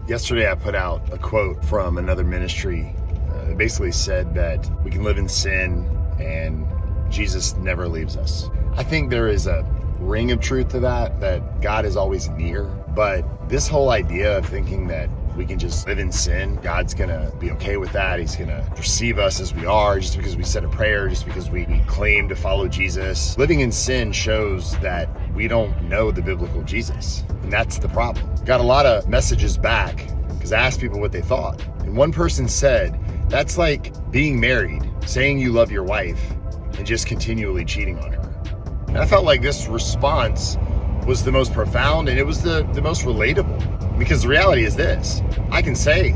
Yesterday I put out a quote from another ministry. It basically said that we can live in sin and Jesus never leaves us. I think there is a ring of truth to that God is always near. But this whole idea of thinking that we can just live in sin, God's gonna be okay with that. He's gonna receive us as we are just because we said a prayer, just because we claim to follow Jesus. Living in sin shows that we don't know the biblical Jesus. And that's the problem. Got a lot of messages back because I asked people what they thought. And one person said, that's like being married, saying you love your wife and just continually cheating on her. And I felt like this response was the most profound and it was the most relatable, because the reality is this: I can say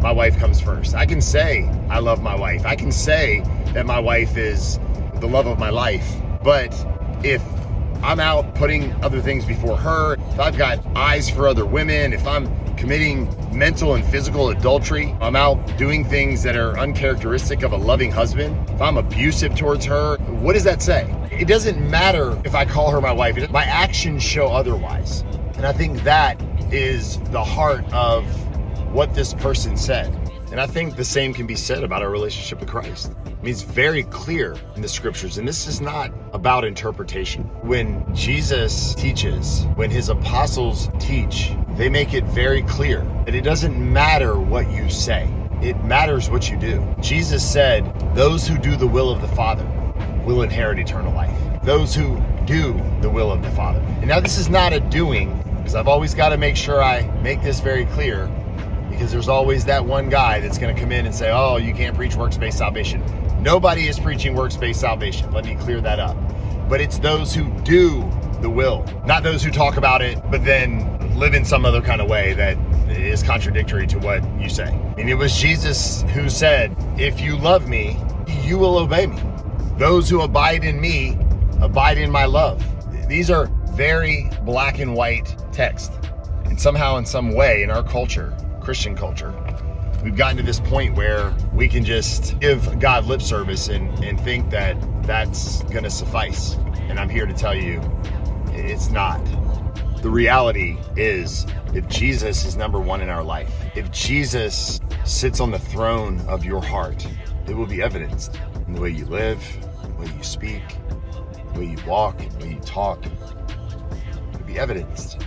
my wife comes first. I can say I love my wife. I can say that my wife is the love of my life. But if I'm out putting other things before her, if I've got eyes for other women, if I'm committing mental and physical adultery, I'm out doing things that are uncharacteristic of a loving husband, if I'm abusive towards her, what does that say? It doesn't matter if I call her my wife. My actions show otherwise. And I think that is the heart of what this person said. And I think the same can be said about our relationship with Christ. I mean, it's very clear in the scriptures, and this is not about interpretation. When Jesus teaches, when his apostles teach, they make it very clear that it doesn't matter what you say. It matters what you do. Jesus said, those who do the will of the Father will inherit eternal life. Those who do the will of the Father. And now this is not a doing, because I've always got to make sure I make this very clear, because there's always that one guy that's going to come in and say, oh, you can't preach works-based salvation. Nobody is preaching works-based salvation. Let me clear that up. But it's those who do the will, not those who talk about it, but then live in some other kind of way that is contradictory to what you say. And it was Jesus who said, if you love me, you will obey me. Those who abide in me, abide in my love. These are very black and white text. And somehow, in some way, in our culture, Christian culture, we've gotten to this point where we can just give God lip service and think that that's going to suffice. And I'm here to tell you, it's not. The reality is, if Jesus is number one in our life, if Jesus sits on the throne of your heart, it will be evidenced in the way you live, the way you speak, the way you walk, the way you talk. It will be evidenced.